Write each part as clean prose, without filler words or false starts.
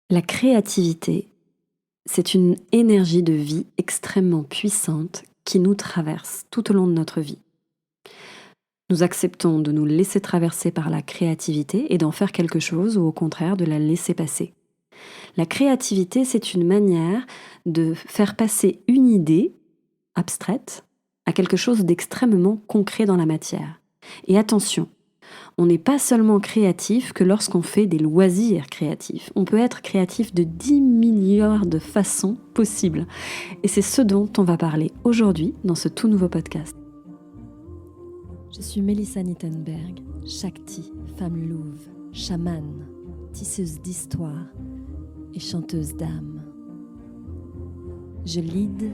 La créativité, c'est une énergie de vie extrêmement puissante qui nous traverse tout au long de notre vie. Nous acceptons de nous laisser traverser par la créativité et d'en faire quelque chose ou au contraire de la laisser passer. La créativité, c'est une manière de faire passer une idée abstraite à quelque chose d'extrêmement concret dans la matière. Et attention, on n'est pas seulement créatif que lorsqu'on fait des loisirs créatifs. On peut être créatif de 10 milliards de façons possibles. Et c'est ce dont on va parler aujourd'hui dans ce tout nouveau podcast. Je suis Mélissa Nittenberg, Shakti, femme louve, chamane, tisseuse d'histoire et chanteuse d'âme. Je lead,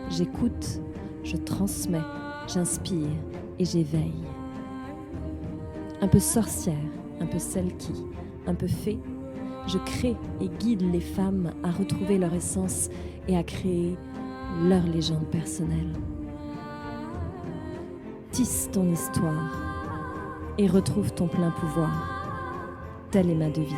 j'écoute, je transmets, j'inspire et j'éveille. Un peu sorcière, un peu celle qui, un peu fée, je crée et guide les femmes à retrouver leur essence et à créer leur légende personnelle. Tisse ton histoire et retrouve ton plein pouvoir. Telle est ma devise.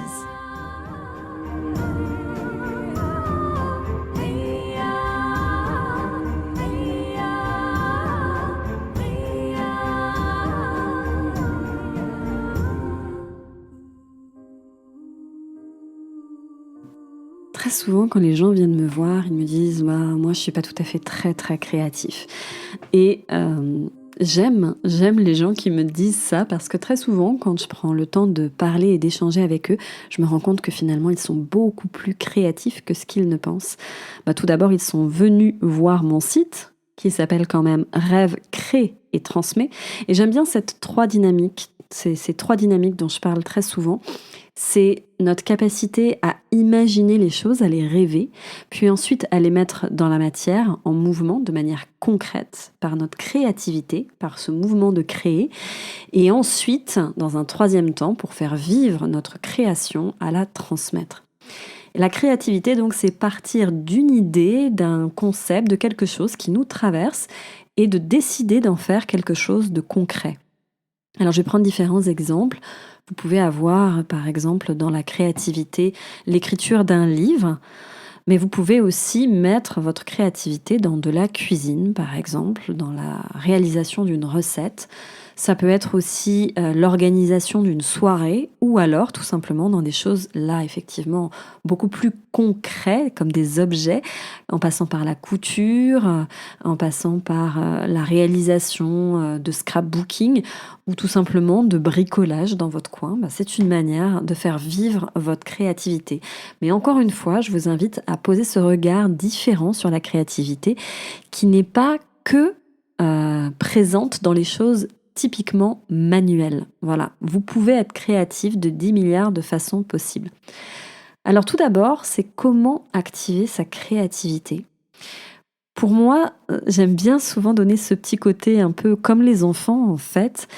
Très souvent, quand les gens viennent me voir, ils me disent moi je suis pas tout à fait très créatif. Et j'aime les gens qui me disent ça parce que très souvent, quand je prends le temps de parler et d'échanger avec eux, je me rends compte que finalement, ils sont beaucoup plus créatifs que ce qu'ils ne pensent. Tout d'abord, ils sont venus voir mon site qui s'appelle quand même Rêve, crée et transmet. Et j'aime bien ces trois dynamiques dont je parle très souvent. C'est notre capacité à imaginer les choses, à les rêver, puis ensuite à les mettre dans la matière, en mouvement, de manière concrète, par notre créativité, par ce mouvement de créer, et ensuite, dans un troisième temps, pour faire vivre notre création, à la transmettre. Et la créativité, donc, c'est partir d'une idée, d'un concept, de quelque chose qui nous traverse, et de décider d'en faire quelque chose de concret. Alors, je vais prendre différents exemples. Vous pouvez avoir, par exemple, dans la créativité, l'écriture d'un livre, mais vous pouvez aussi mettre votre créativité dans de la cuisine, par exemple, dans la réalisation d'une recette. Ça peut être aussi l'organisation d'une soirée ou alors tout simplement dans des choses là effectivement beaucoup plus concrètes comme des objets, en passant par la couture, en passant par la réalisation de scrapbooking ou tout simplement de bricolage dans votre coin. C'est une manière de faire vivre votre créativité. Mais encore une fois, je vous invite à poser ce regard différent sur la créativité qui n'est pas que présente dans les choses typiquement manuel. Voilà, vous pouvez être créatif de 10 milliards de façons possibles. Alors tout d'abord, c'est comment activer sa créativité. Pour moi, j'aime bien souvent donner ce petit côté un peu comme les enfants en fait.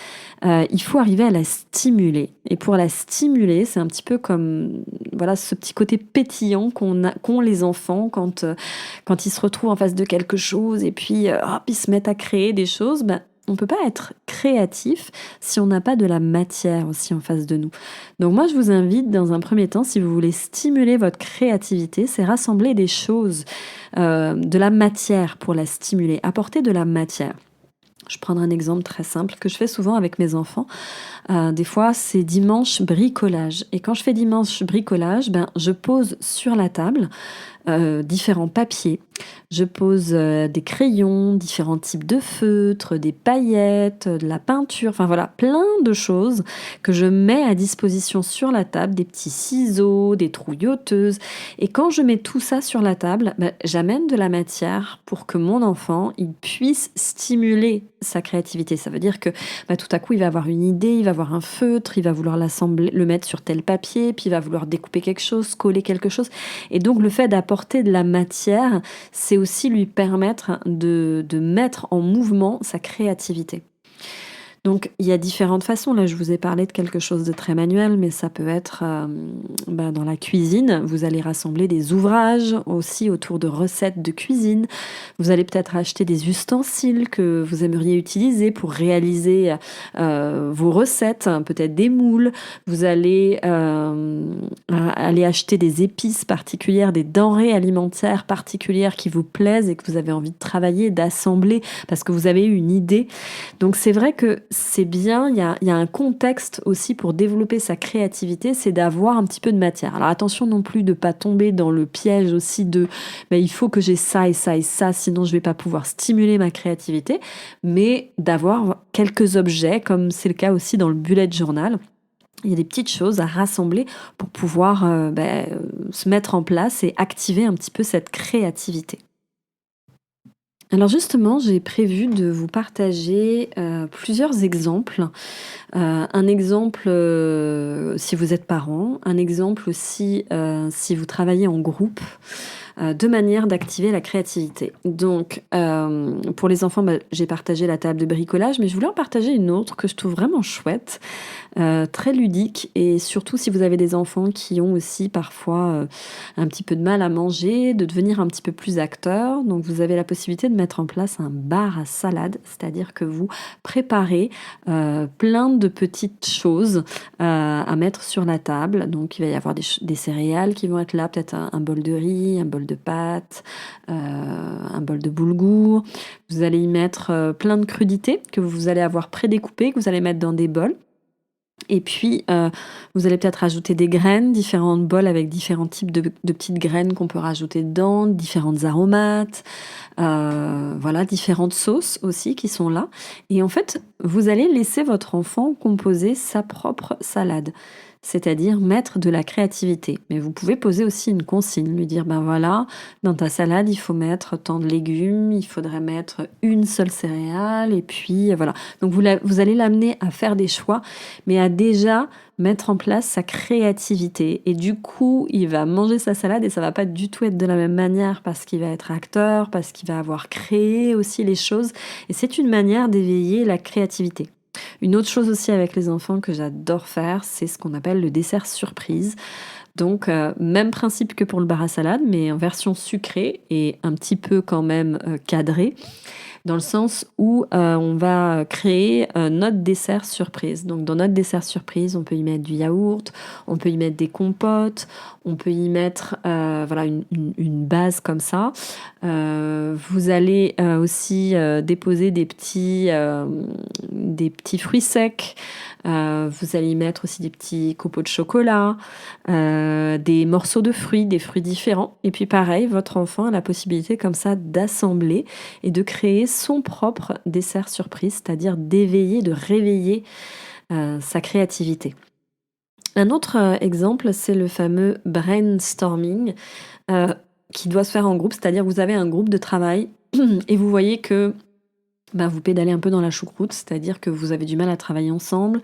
Il faut arriver à la stimuler. Et pour la stimuler, c'est un petit peu comme voilà ce petit côté pétillant qu'ont les enfants quand ils se retrouvent en face de quelque chose et puis ils se mettent à créer des choses. On ne peut pas être créatif si on n'a pas de la matière aussi en face de nous. Donc moi, je vous invite dans un premier temps, si vous voulez stimuler votre créativité, c'est rassembler des choses, de la matière pour la stimuler, apporter de la matière. Je prendrai un exemple très simple que je fais souvent avec mes enfants. Des fois, c'est dimanche bricolage. Et quand je fais dimanche bricolage, je pose sur la table différents papiers. Je pose des crayons, différents types de feutres, des paillettes, de la peinture, enfin voilà, plein de choses que je mets à disposition sur la table, des petits ciseaux, des trouilloteuses. Et quand je mets tout ça sur la table, j'amène de la matière pour que mon enfant il puisse stimuler sa créativité. Ça veut dire que tout à coup, il va avoir une idée, il va avoir un feutre, il va vouloir l'assembler, le mettre sur tel papier, puis il va vouloir découper quelque chose, coller quelque chose. Et donc, le fait d'apporter de la matière, c'est aussi lui permettre de mettre en mouvement sa créativité. Donc il y a différentes façons. Là, je vous ai parlé de quelque chose de très manuel, mais ça peut être dans la cuisine. Vous allez rassembler des ouvrages aussi autour de recettes de cuisine. Vous allez peut-être acheter des ustensiles que vous aimeriez utiliser pour réaliser vos recettes, hein, peut-être des moules. Vous allez aller acheter des épices particulières, des denrées alimentaires particulières qui vous plaisent et que vous avez envie de travailler, d'assembler parce que vous avez eu une idée. Donc c'est vrai que c'est bien, il y a un contexte aussi pour développer sa créativité, c'est d'avoir un petit peu de matière. Alors attention non plus de pas tomber dans le piège aussi de il faut que j'ai ça et ça et ça, sinon je vais pas pouvoir stimuler ma créativité, mais d'avoir quelques objets, comme c'est le cas aussi dans le bullet journal. Il y a des petites choses à rassembler pour pouvoir se mettre en place et activer un petit peu cette créativité. Alors justement, j'ai prévu de vous partager plusieurs exemples. Un exemple si vous êtes parent, un exemple aussi si vous travaillez en groupe, deux manières d'activer la créativité. Donc pour les enfants, j'ai partagé la table de bricolage, mais je voulais en partager une autre que je trouve vraiment chouette, très ludique, et surtout si vous avez des enfants qui ont aussi parfois un petit peu de mal à manger, de devenir un petit peu plus acteurs. Donc vous avez la possibilité de mettre en place un bar à salade, c'est-à-dire que vous préparez plein de petites choses à mettre sur la table. Donc il va y avoir des céréales qui vont être là, peut-être un bol de riz, un bol de pâtes, un bol de boulgour. Vous allez y mettre plein de crudités que vous allez avoir prédécoupées, que vous allez mettre dans des bols. Et puis, vous allez peut-être rajouter des graines, différentes bols avec différents types de petites graines qu'on peut rajouter dedans, différentes aromates, différentes sauces aussi qui sont là. Et en fait, vous allez laisser votre enfant composer sa propre salade, c'est-à-dire mettre de la créativité. Mais vous pouvez poser aussi une consigne, lui dire, dans ta salade, il faut mettre tant de légumes, il faudrait mettre une seule céréale, et puis voilà. Donc vous allez l'amener à faire des choix, mais à déjà mettre en place sa créativité. Et du coup, il va manger sa salade et ça va pas du tout être de la même manière parce qu'il va être acteur, parce qu'il va avoir créé aussi les choses. Et c'est une manière d'éveiller la créativité. Une autre chose aussi avec les enfants que j'adore faire, c'est ce qu'on appelle le dessert surprise. Donc, même principe que pour le bar à salade, mais en version sucrée et un petit peu quand même cadrée, dans le sens où on va créer notre dessert surprise. Donc dans notre dessert surprise, on peut y mettre du yaourt, on peut y mettre des compotes, on peut y mettre une base comme ça. Vous allez aussi déposer des petits fruits secs. Vous allez y mettre aussi des petits copeaux de chocolat, des morceaux de fruits, des fruits différents. Et puis pareil, votre enfant a la possibilité comme ça d'assembler et de créer son propre dessert surprise, c'est-à-dire d'éveiller, de réveiller sa créativité. Un autre exemple, c'est le fameux brainstorming qui doit se faire en groupe, c'est-à-dire que vous avez un groupe de travail et vous voyez que vous pédalez un peu dans la choucroute, c'est-à-dire que vous avez du mal à travailler ensemble,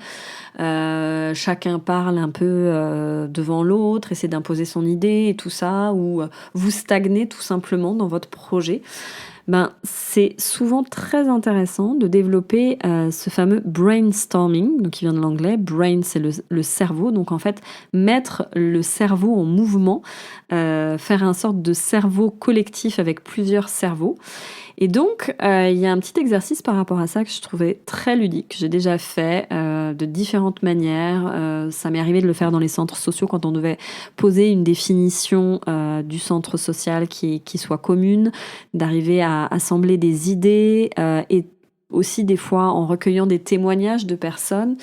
chacun parle un peu devant l'autre, essaie d'imposer son idée et tout ça, ou vous stagnez tout simplement dans votre projet. C'est souvent très intéressant de développer ce fameux brainstorming, donc qui vient de l'anglais. Brain, c'est le cerveau, donc en fait mettre le cerveau en mouvement, faire un sorte de cerveau collectif avec plusieurs cerveaux. Et donc, il y a un petit exercice par rapport à ça que je trouvais très ludique, que j'ai déjà fait de différentes manières. Ça m'est arrivé de le faire dans les centres sociaux quand on devait poser une définition du centre social qui soit commune, d'arriver à assembler des idées et aussi des fois en recueillant des témoignages de personnes.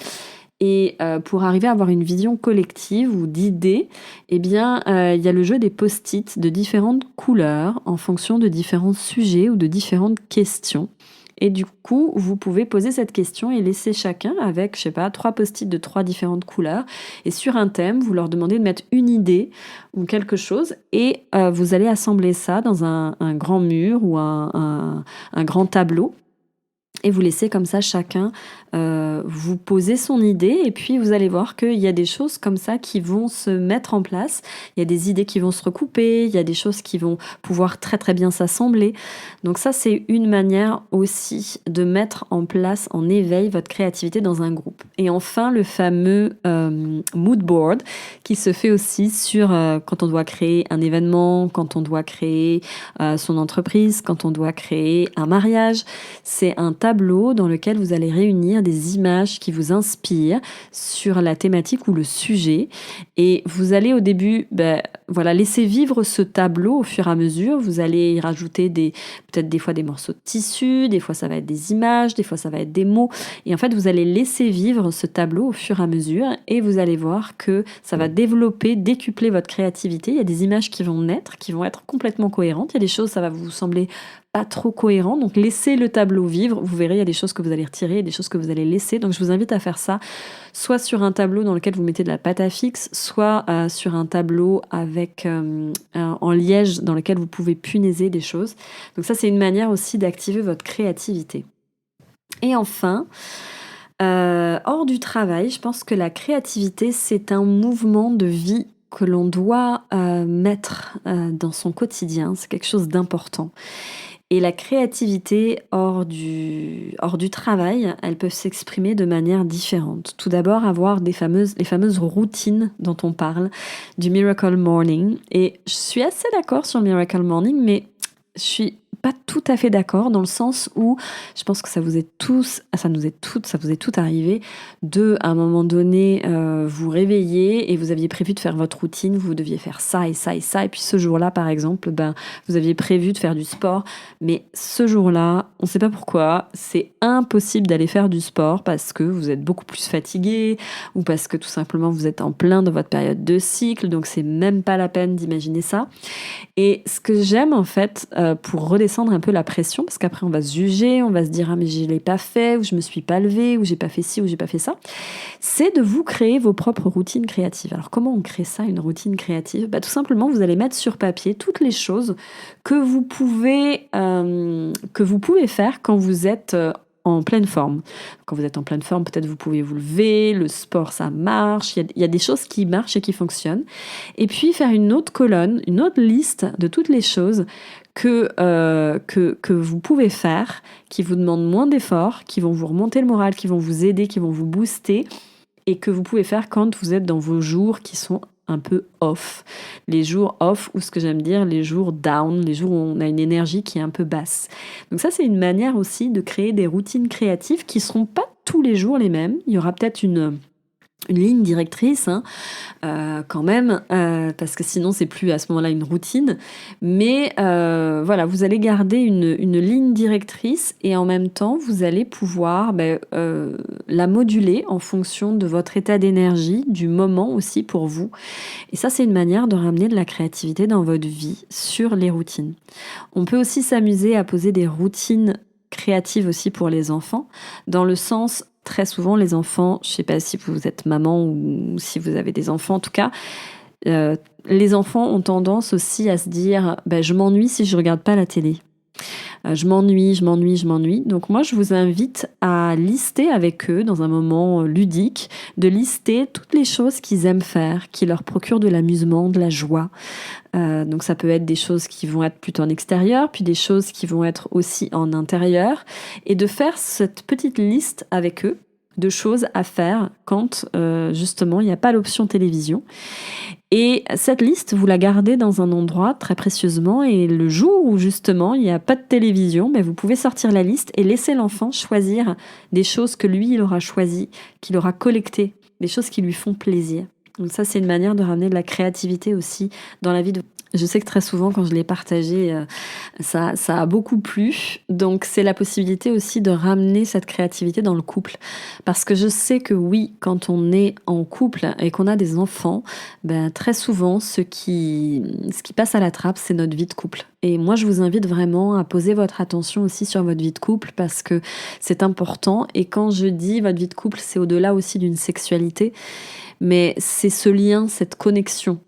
Et pour arriver à avoir une vision collective ou d'idées, il y a le jeu des post-it de différentes couleurs en fonction de différents sujets ou de différentes questions. Et du coup, vous pouvez poser cette question et laisser chacun avec, 3 post-it de 3 différentes couleurs. Et sur un thème, vous leur demandez de mettre une idée ou quelque chose et vous allez assembler ça dans un grand mur ou un grand tableau. Et vous laissez comme ça chacun vous poser son idée et puis vous allez voir qu'il y a des choses comme ça qui vont se mettre en place. Il y a des idées qui vont se recouper, il y a des choses qui vont pouvoir très très bien s'assembler. Donc ça, c'est une manière aussi de mettre en place, en éveil, votre créativité dans un groupe. Et enfin, le fameux mood board qui se fait aussi sur quand on doit créer un événement, quand on doit créer son entreprise, quand on doit créer un mariage. C'est un tableau dans lequel vous allez réunir des images qui vous inspirent sur la thématique ou le sujet. Et vous allez au début, laisser vivre ce tableau au fur et à mesure. Vous allez y rajouter peut-être des fois des morceaux de tissu, des fois ça va être des images, des fois ça va être des mots. Et en fait, vous allez laisser vivre ce tableau au fur et à mesure et vous allez voir que ça va développer, décupler votre créativité. Il y a des images qui vont naître, qui vont être complètement cohérentes. Il y a des choses, ça va vous sembler pas trop cohérent, donc laissez le tableau vivre, vous verrez il y a des choses que vous allez retirer, des choses que vous allez laisser, donc je vous invite à faire ça, soit sur un tableau dans lequel vous mettez de la pâte à fixe, soit sur un tableau avec en liège dans lequel vous pouvez punaiser des choses, donc ça c'est une manière aussi d'activer votre créativité. Et enfin, hors du travail, je pense que la créativité c'est un mouvement de vie que l'on doit mettre dans son quotidien, c'est quelque chose d'important. Et la créativité hors du travail, elles peuvent s'exprimer de manière différente. Tout d'abord, avoir les fameuses routines dont on parle, du Miracle Morning. Et je suis assez d'accord sur le Miracle Morning, mais je suis pas tout à fait d'accord dans le sens où je pense que ça vous est tout arrivé de, à un moment donné, vous réveiller et vous aviez prévu de faire votre routine, vous deviez faire ça et ça et ça, et puis ce jour-là, par exemple, vous aviez prévu de faire du sport, mais ce jour-là, on ne sait pas pourquoi, c'est impossible d'aller faire du sport parce que vous êtes beaucoup plus fatigué ou parce que tout simplement vous êtes en plein dans votre période de cycle, donc c'est même pas la peine d'imaginer ça. Et ce que j'aime en fait, pour redescendre un peu la pression, parce qu'après on va se juger, on va se dire ah mais je l'ai pas fait, ou je me suis pas levée, ou j'ai pas fait ci, ou j'ai pas fait ça, c'est de vous créer vos propres routines créatives. Alors comment on crée ça, une routine créative? Tout simplement vous allez mettre sur papier toutes les choses que vous pouvez faire quand vous êtes en pleine forme. Quand vous êtes en pleine forme, peut-être vous pouvez vous lever, le sport ça marche, il y a des choses qui marchent et qui fonctionnent. Et puis faire une autre colonne, une autre liste de toutes les choses que vous pouvez faire, qui vous demandent moins d'efforts, qui vont vous remonter le moral, qui vont vous aider, qui vont vous booster, et que vous pouvez faire quand vous êtes dans vos jours qui sont un peu off. Les jours off, ou ce que j'aime dire, les jours down, les jours où on a une énergie qui est un peu basse. Donc ça, c'est une manière aussi de créer des routines créatives qui ne seront pas tous les jours les mêmes. Il y aura peut-être une ligne directrice quand même, parce que sinon c'est plus à ce moment-là une routine, mais vous allez garder une ligne directrice et en même temps vous allez pouvoir la moduler en fonction de votre état d'énergie, du moment aussi pour vous, et ça c'est une manière de ramener de la créativité dans votre vie sur les routines. On peut aussi s'amuser à poser des routines créatives aussi pour les enfants, dans le sens, très souvent, les enfants, je ne sais pas si vous êtes maman ou si vous avez des enfants, en tout cas, les enfants ont tendance aussi à se dire je m'ennuie si je ne regarde pas la télé. Je m'ennuie. Donc moi, je vous invite à lister avec eux, dans un moment ludique, de lister toutes les choses qu'ils aiment faire, qui leur procurent de l'amusement, de la joie. Donc ça peut être des choses qui vont être plutôt en extérieur, puis des choses qui vont être aussi en intérieur, et de faire cette petite liste avec eux de choses à faire quand justement il n'y a pas l'option télévision. Et cette liste, vous la gardez dans un endroit très précieusement, et le jour où justement il n'y a pas de télévision, vous pouvez sortir la liste et laisser l'enfant choisir des choses que lui il aura choisies, qu'il aura collectées, des choses qui lui font plaisir. Donc ça, c'est une manière de ramener de la créativité aussi dans la vie de... Je sais que très souvent, quand je l'ai partagé, ça a beaucoup plu. Donc, c'est la possibilité aussi de ramener cette créativité dans le couple. Parce que je sais que oui, quand on est en couple et qu'on a des enfants, très souvent, ce qui passe à la trappe, c'est notre vie de couple. Et moi, je vous invite vraiment à poser votre attention aussi sur votre vie de couple parce que c'est important. Et quand je dis votre vie de couple, c'est au-delà aussi d'une sexualité. Mais c'est ce lien, cette connexion.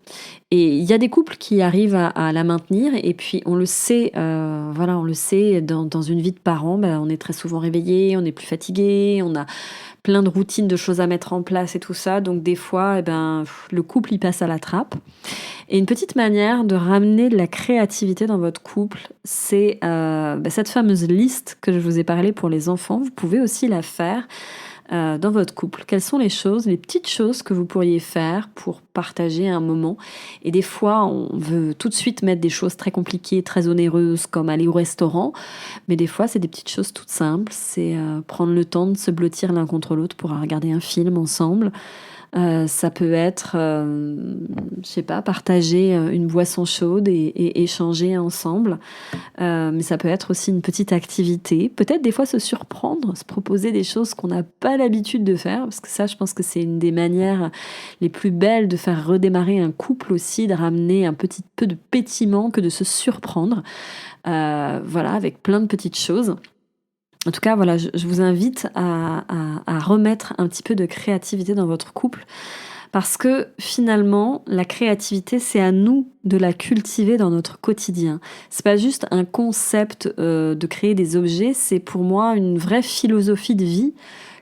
Et il y a des couples qui arrivent à la maintenir et puis on le sait, on le sait dans une vie de parents, on est très souvent réveillé, on est plus fatigué, on a plein de routines, de choses à mettre en place et tout ça. Donc des fois, le couple, il passe à la trappe. Et une petite manière de ramener de la créativité dans votre couple, c'est cette fameuse liste que je vous ai parlé pour les enfants. Vous pouvez aussi la faire dans votre couple. Quelles sont les petites choses que vous pourriez faire pour partager un moment? Et des fois, on veut tout de suite mettre des choses très compliquées, très onéreuses, comme aller au restaurant. Mais des fois, c'est des petites choses toutes simples. C'est prendre le temps de se blottir l'un contre l'autre pour regarder un film ensemble. Ça peut être, partager une boisson chaude et échanger ensemble. Mais ça peut être aussi une petite activité. Peut-être des fois se surprendre, se proposer des choses qu'on n'a pas l'habitude de faire. Parce que ça, je pense que c'est une des manières les plus belles de faire redémarrer un couple aussi, de ramener un petit peu de pétillement que de se surprendre. Avec plein de petites choses. En tout cas, je vous invite à remettre un petit peu de créativité dans votre couple parce que finalement, la créativité, c'est à nous de la cultiver dans notre quotidien. C'est pas juste un concept de créer des objets, c'est pour moi une vraie philosophie de vie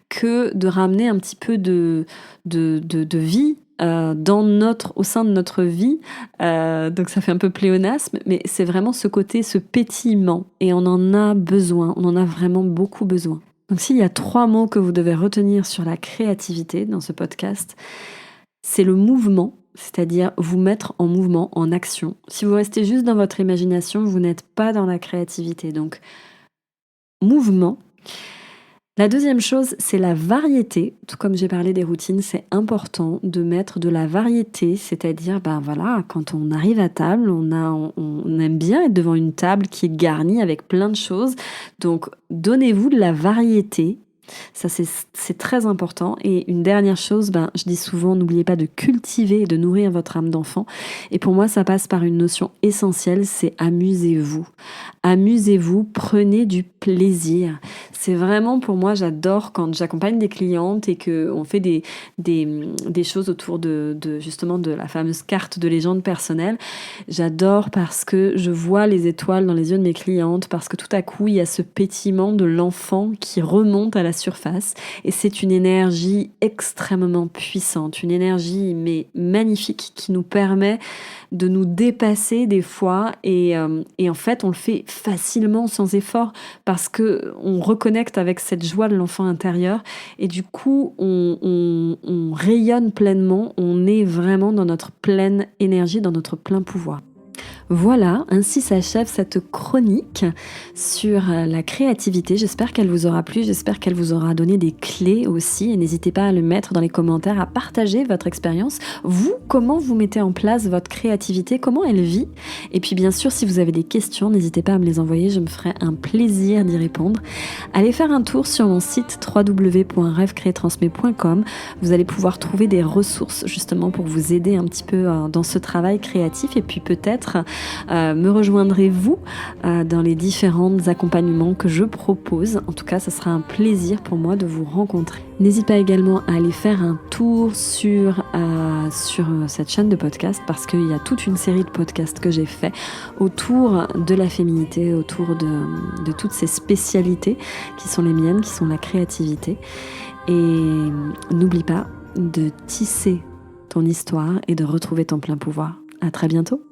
que de ramener un petit peu de vie au sein de notre vie. Donc ça fait un peu pléonasme, mais c'est vraiment ce côté, ce pétillement. Et on en a besoin, on en a vraiment beaucoup besoin. Donc s'il y a 3 mots que vous devez retenir sur la créativité dans ce podcast, c'est le mouvement, c'est-à-dire vous mettre en mouvement, en action. Si vous restez juste dans votre imagination, vous n'êtes pas dans la créativité. Donc, mouvement. La deuxième chose, c'est la variété. Tout comme j'ai parlé des routines, c'est important de mettre de la variété, c'est-à-dire, quand on arrive à table, on aime bien être devant une table qui est garnie avec plein de choses. Donc, donnez-vous de la variété. Ça, c'est très important. Et une dernière chose, je dis souvent, n'oubliez pas de cultiver et de nourrir votre âme d'enfant. Et pour moi, ça passe par une notion essentielle, c'est amusez-vous. Amusez-vous, prenez du plaisir. C'est vraiment, pour moi, j'adore quand j'accompagne des clientes et qu'on fait des choses autour de justement de la fameuse carte de légende personnelle. J'adore parce que je vois les étoiles dans les yeux de mes clientes, parce que tout à coup, il y a ce pétillement de l'enfant qui remonte à la surface et c'est une énergie extrêmement puissante, une énergie mais magnifique qui nous permet de nous dépasser des fois et en fait on le fait facilement sans effort parce que on reconnecte avec cette joie de l'enfant intérieur et du coup on rayonne pleinement, on est vraiment dans notre pleine énergie, dans notre plein pouvoir. Voilà, ainsi s'achève cette chronique sur la créativité. J'espère qu'elle vous aura plu, j'espère qu'elle vous aura donné des clés aussi. Et n'hésitez pas à le mettre dans les commentaires, à partager votre expérience. Vous, comment vous mettez en place votre créativité, comment elle vit? Et puis bien sûr, si vous avez des questions, n'hésitez pas à me les envoyer, je me ferai un plaisir d'y répondre. Allez faire un tour sur mon site www.rêvecréetransmet.com. Vous allez pouvoir trouver des ressources justement pour vous aider un petit peu dans ce travail créatif et puis peut-être me rejoindrez-vous dans les différents accompagnements que je propose. En tout cas, ce sera un plaisir pour moi de vous rencontrer. N'hésitez pas également à aller faire un tour sur cette chaîne de podcast parce qu'il y a toute une série de podcasts que j'ai fait autour de la féminité, autour de toutes ces spécialités qui sont les miennes, qui sont la créativité. Et n'oublie pas de tisser ton histoire et de retrouver ton plein pouvoir. À très bientôt.